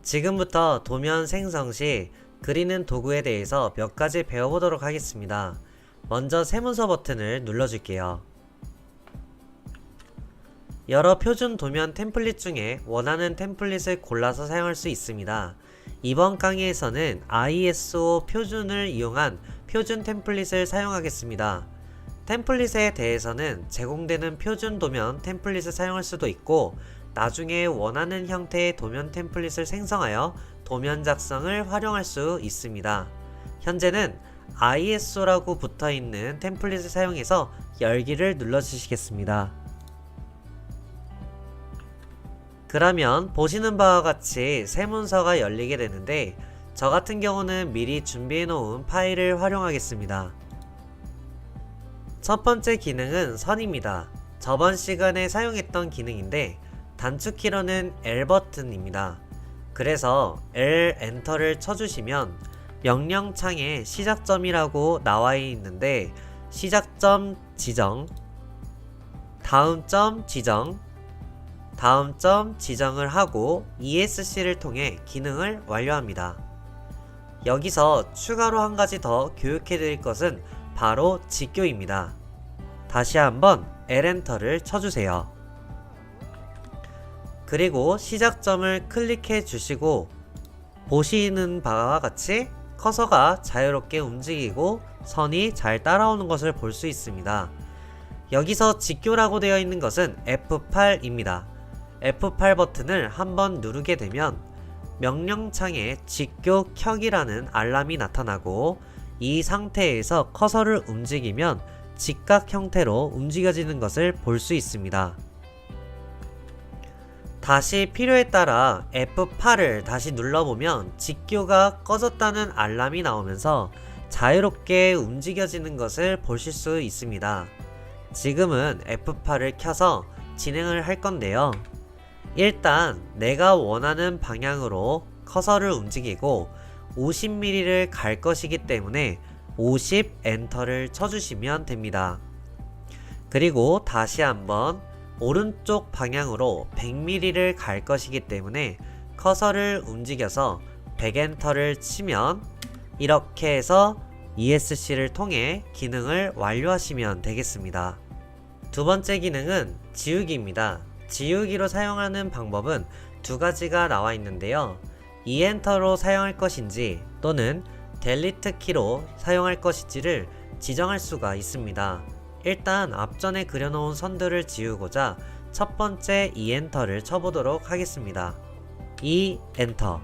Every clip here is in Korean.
지금부터 도면 생성 시 그리는 도구에 대해서 몇 가지 배워보도록 하겠습니다. 먼저 세문서 버튼을 눌러줄게요. 여러 표준 도면 템플릿 중에 원하는 템플릿을 골라서 사용할 수 있습니다. 이번 강의에서는 ISO 표준을 이용한 표준 템플릿을 사용하겠습니다. 템플릿에 대해서는 제공되는 표준 도면 템플릿을 사용할 수도 있고, 나중에 원하는 형태의 도면 템플릿을 생성하여 도면 작성을 활용할 수 있습니다. 현재는 ISO라고 붙어있는 템플릿을 사용해서 열기를 눌러주시겠습니다. 그러면 보시는 바와 같이 새 문서가 열리게 되는데, 저 같은 경우는 미리 준비해 놓은 파일을 활용하겠습니다. 첫 번째 기능은 선입니다. 저번 시간에 사용했던 기능인데 단축키로는 L 버튼입니다. 그래서 L 엔터를 쳐주시면 명령창에 시작점이라고 나와 있는데, 시작점 지정, 다음 점 지정, 다음 점 지정을 하고 ESC를 통해 기능을 완료합니다. 여기서 추가로 한 가지 더 교육해 드릴 것은 바로 직교입니다. 다시 한번 L 엔터를 쳐주세요. 그리고 시작점을 클릭해 주시고, 보시는 바와 같이 커서가 자유롭게 움직이고 선이 잘 따라오는 것을 볼 수 있습니다. 여기서 직교라고 되어 있는 것은 F8입니다. F8 버튼을 한번 누르게 되면 명령창에 직교 켜기라는 알람이 나타나고, 이 상태에서 커서를 움직이면 직각 형태로 움직여지는 것을 볼 수 있습니다. 다시 필요에 따라 F8을 다시 눌러보면 직교가 꺼졌다는 알람이 나오면서 자유롭게 움직여지는 것을 보실 수 있습니다. 지금은 F8을 켜서 진행을 할 건데요. 일단 내가 원하는 방향으로 커서를 움직이고 50mm를 갈 것이기 때문에 50 엔터를 쳐주시면 됩니다. 그리고 다시 한번 오른쪽 방향으로 100mm를 갈 것이기 때문에 커서를 움직여서 100 엔터를 치면, 이렇게 해서 ESC를 통해 기능을 완료하시면 되겠습니다. 두 번째 기능은 지우기입니다. 지우기로 사용하는 방법은 두 가지가 나와 있는데요. Enter로 사용할 것인지 또는 델리트 키로 사용할 것인지를 지정할 수가 있습니다. 일단 앞전에 그려놓은 선들을 지우고자 첫 번째 Enter를 쳐보도록 하겠습니다. Enter.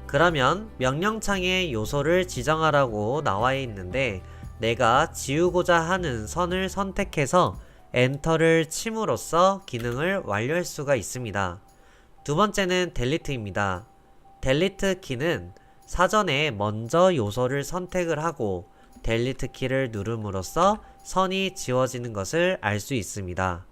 그러면 명령창에 요소를 지정하라고 나와 있는데, 내가 지우고자 하는 선을 선택해서 엔터를 침으로써 기능을 완료할 수가 있습니다. 두 번째는 델리트입니다. 델리트 키는 사전에 먼저 요소를 선택을 하고 델리트 키를 누름으로써 선이 지워지는 것을 알 수 있습니다.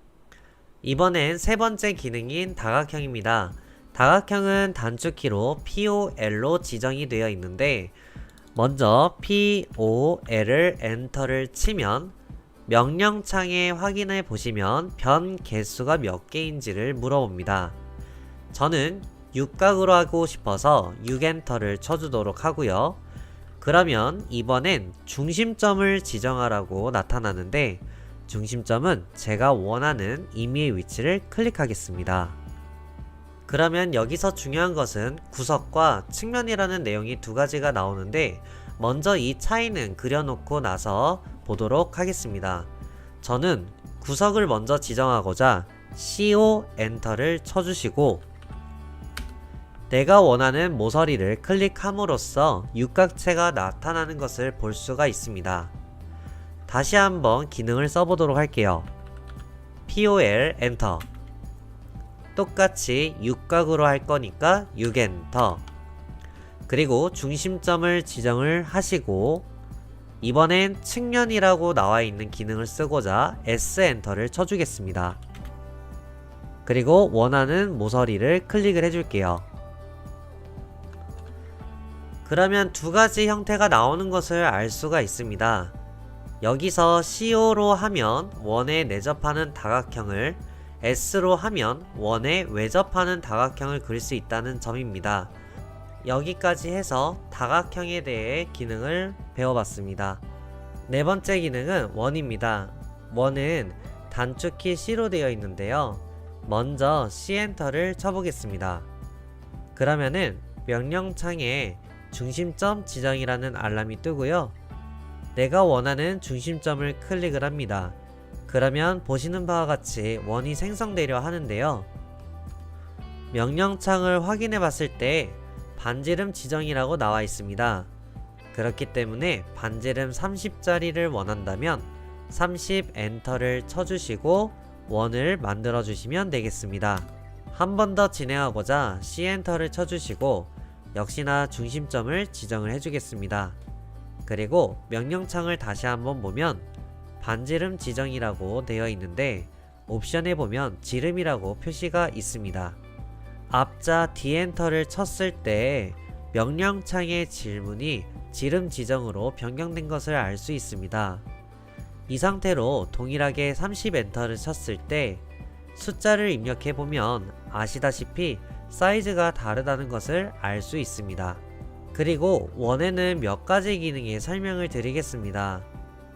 이번엔 세 번째 기능인 다각형입니다. 다각형은 단축키로 POL로 지정이 되어 있는데, 먼저 POL을 엔터를 치면 명령창에 확인해 보시면 변 개수가 몇 개인지를 물어봅니다. 저는 6각으로 하고 싶어서 6엔터를 쳐주도록 하고요. 그러면 이번엔 중심점을 지정하라고 나타나는데, 중심점은 제가 원하는 임의의 위치를 클릭하겠습니다. 그러면 여기서 중요한 것은 구석과 측면이라는 내용이 두 가지가 나오는데, 먼저 이 차이는 그려놓고 나서 보도록 하겠습니다. 저는 구석을 먼저 지정하고자 CO 엔터를 쳐주시고, 내가 원하는 모서리를 클릭함으로써 육각체가 나타나는 것을 볼 수가 있습니다. 다시 한번 기능을 써보도록 할게요. POL 엔터. 똑같이 육각으로 할 거니까 6엔터. 그리고 중심점을 지정을 하시고, 이번엔 측면이라고 나와 있는 기능을 쓰고자 S 엔터를 쳐주겠습니다. 그리고 원하는 모서리를 클릭을 해줄게요. 그러면 두 가지 형태가 나오는 것을 알 수가 있습니다. 여기서 CO로 하면 원에 내접하는 다각형을, S로 하면 원에 외접하는 다각형을 그릴 수 있다는 점입니다. 여기까지 해서 다각형에 대해 기능을 배워봤습니다. 네 번째 기능은 원입니다. 원은 단축키 C로 되어 있는데요. 먼저 C 엔터를 쳐보겠습니다. 그러면은 명령창에 중심점 지정이라는 알람이 뜨고요. 내가 원하는 중심점을 클릭을 합니다. 그러면 보시는 바와 같이 원이 생성되려 하는데요. 명령창을 확인해 봤을 때 반지름 지정이라고 나와 있습니다. 그렇기 때문에 반지름 30짜리를 원한다면 30 엔터를 쳐주시고 원을 만들어 주시면 되겠습니다. 한 번 더 진행하고자 C 엔터를 쳐주시고 역시나 중심점을 지정을 해주겠습니다. 그리고 명령창을 다시 한번 보면 반지름 지정이라고 되어 있는데 옵션에 보면 지름이라고 표시가 있습니다. 앞자 D 엔터를 쳤을 때 명령창의 질문이 지름 지정으로 변경된 것을 알 수 있습니다. 이 상태로 동일하게 30 엔터를 쳤을 때 숫자를 입력해 보면 아시다시피 사이즈가 다르다는 것을 알 수 있습니다. 그리고 원에는 몇 가지 기능의 설명을 드리겠습니다.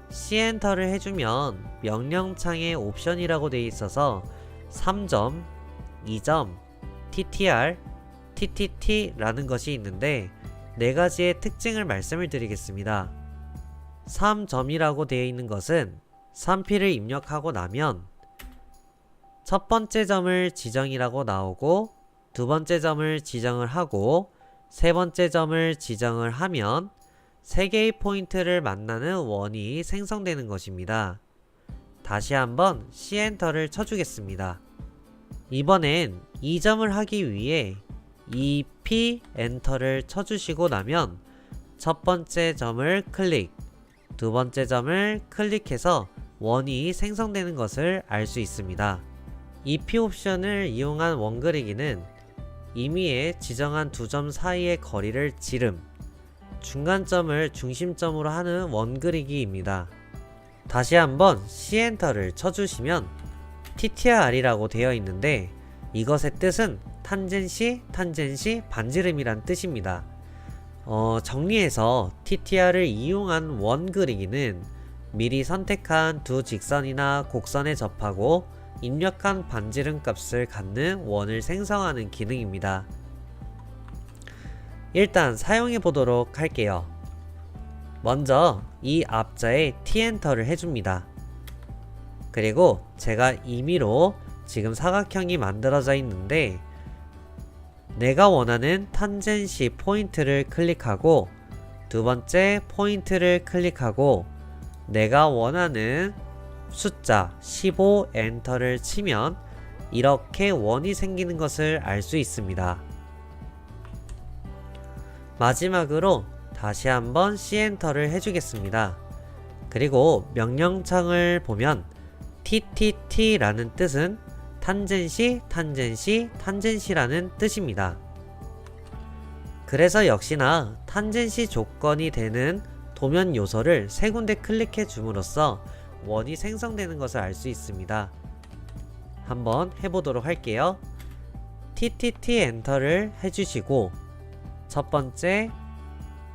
C 엔터를 해주면 명령창에 옵션이라고 되어 있어서 3점, 2점, TTR, TTT 라는 것이 있는데 네 가지의 특징을 말씀을 드리겠습니다. 3점이라고 되어 있는 것은 3P를 입력하고 나면 첫 번째 점을 지정이라고 나오고 두 번째 점을 지정을 하고 세 번째 점을 지정을 하면 3개의 포인트를 만나는 원이 생성되는 것입니다. 다시 한번 C 엔터를 쳐주겠습니다. 이번엔 2점을 하기 위해 2P 엔터를 쳐주시고 나면 첫 번째 점을 클릭, 두 번째 점을 클릭해서 원이 생성되는 것을 알 수 있습니다. 2P 옵션을 이용한 원 그리기는 임의에 지정한 두 점 사이의 거리를 지름, 중간점을 중심점으로 하는 원 그리기입니다. 다시 한번 C 엔터를 쳐주시면 TTR이라고 되어 있는데 이것의 뜻은 탄젠시, 탄젠시, 반지름이란 뜻입니다. 정리해서 TTR을 이용한 원 그리기는 미리 선택한 두 직선이나 곡선에 접하고 입력한 반지름 값을 갖는 원을 생성하는 기능입니다. 일단 사용해 보도록 할게요. 먼저 이 앞자에 T 엔터를 해줍니다. 그리고 제가 임의로 지금 사각형이 만들어져 있는데 내가 원하는 탄젠시 포인트를 클릭하고 두 번째 포인트를 클릭하고 내가 원하는 숫자 15 엔터를 치면 이렇게 원이 생기는 것을 알 수 있습니다. 마지막으로 다시 한번 C 엔터를 해주겠습니다. 그리고 명령창을 보면 TTT라는 뜻은 탄젠시, 탄젠시, 탄젠시라는 뜻입니다. 그래서 역시나 탄젠시 조건이 되는 도면 요소를 세 군데 클릭해 줌으로써 원이 생성되는 것을 알 수 있습니다. 한번 해보도록 할게요. TTT 엔터를 해주시고 첫 번째,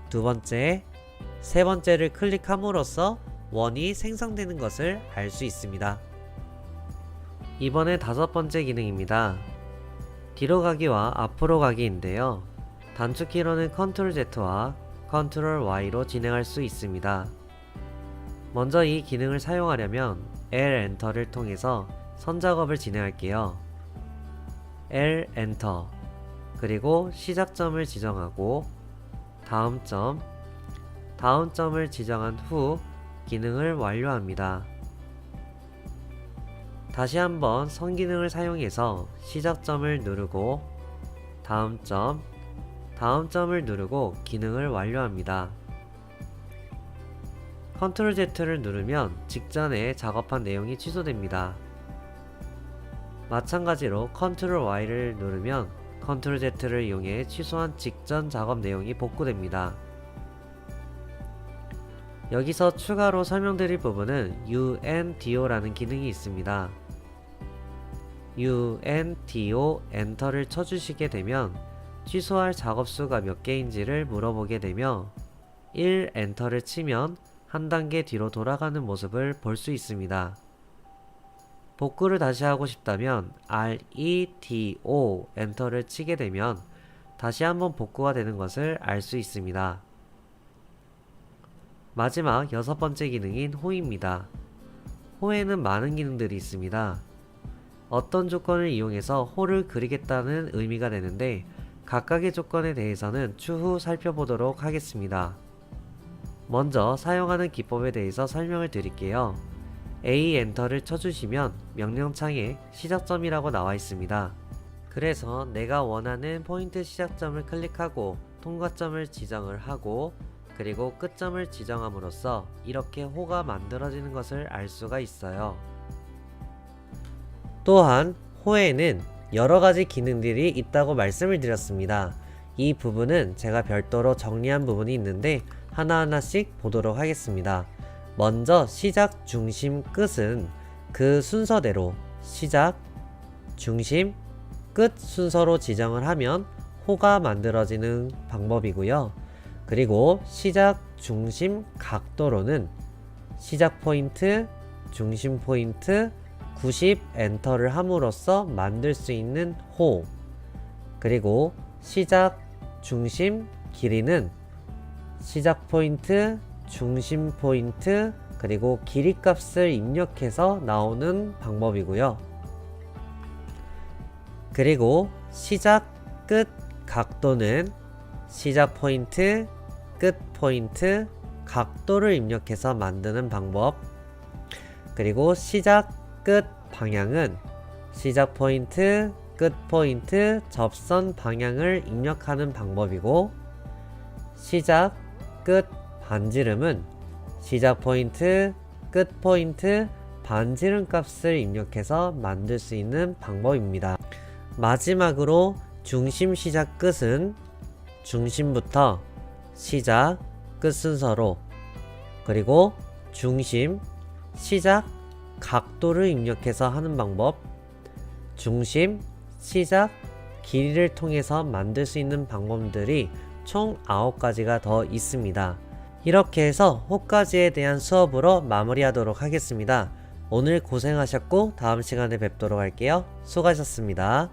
두 번째, 세 번째를 클릭함으로써 원이 생성되는 것을 알 수 있습니다. 이번에 다섯 번째 기능입니다. 뒤로 가기와 앞으로 가기인데요. 단축키로는 Ctrl Z와 Ctrl Y로 진행할 수 있습니다. 먼저 이 기능을 사용하려면 L 엔터를 통해서 선작업을 진행할게요. L 엔터, 그리고 시작점을 지정하고 다음 점을 지정한 후 기능을 완료합니다. 다시 한번 선기능을 사용해서 시작점을 누르고 다음 점을 누르고 기능을 완료합니다. Ctrl Z를 누르면 직전에 작업한 내용이 취소됩니다. 마찬가지로 Ctrl Y를 누르면 Ctrl Z를 이용해 취소한 직전 작업 내용이 복구됩니다. 여기서 추가로 설명드릴 부분은 UNDO라는 기능이 있습니다. UNTO 엔터를 쳐주시게 되면 취소할 작업수가 몇 개인지를 물어보게 되며 1 엔터를 치면 한 단계 뒤로 돌아가는 모습을 볼 수 있습니다. 복구를 다시 하고 싶다면 RETO 엔터를 치게 되면 다시 한번 복구가 되는 것을 알 수 있습니다. 마지막 6번째 기능인 호입니다. 호에는 많은 기능들이 있습니다. 어떤 조건을 이용해서 호를 그리겠다는 의미가 되는데 각각의 조건에 대해서는 추후 살펴보도록 하겠습니다. 먼저 사용하는 기법에 대해서 설명을 드릴게요. A 엔터를 쳐주시면 명령창에 시작점이라고 나와 있습니다. 그래서 내가 원하는 포인트 시작점을 클릭하고 통과점을 지정을 하고 그리고 끝점을 지정함으로써 이렇게 호가 만들어지는 것을 알 수가 있어요. 또한 호에는 여러가지 기능들이 있다고 말씀을 드렸습니다. 이 부분은 제가 별도로 정리한 부분이 있는데 하나하나씩 보도록 하겠습니다. 먼저 시작, 중심, 끝은 그 순서대로 시작, 중심, 끝 순서로 지정을 하면 호가 만들어지는 방법이고요. 그리고 시작, 중심, 각도로는 시작 포인트, 중심 포인트, 90 엔터를 함으로써 만들 수 있는 호. 그리고 시작, 중심, 길이는 시작 포인트, 중심 포인트, 그리고 길이 값을 입력해서 나오는 방법이고요. 그리고 시작, 끝, 각도는 시작 포인트, 끝 포인트, 각도를 입력해서 만드는 방법. 그리고 시작, 끝 방향은 시작 포인트, 끝 포인트, 접선 방향을 입력하는 방법이고, 시작, 끝 반지름은 시작 포인트, 끝 포인트, 반지름 값을 입력해서 만들 수 있는 방법입니다. 마지막으로 중심, 시작, 끝은 중심부터 시작, 끝 순서로, 그리고 중심, 시작, 각도를 입력해서 하는 방법, 중심, 시작, 길이를 통해서 만들 수 있는 방법들이 총 9가지가 더 있습니다. 이렇게 해서 호까지에 대한 수업으로 마무리하도록 하겠습니다. 오늘 고생하셨고 다음 시간에 뵙도록 할게요. 수고하셨습니다.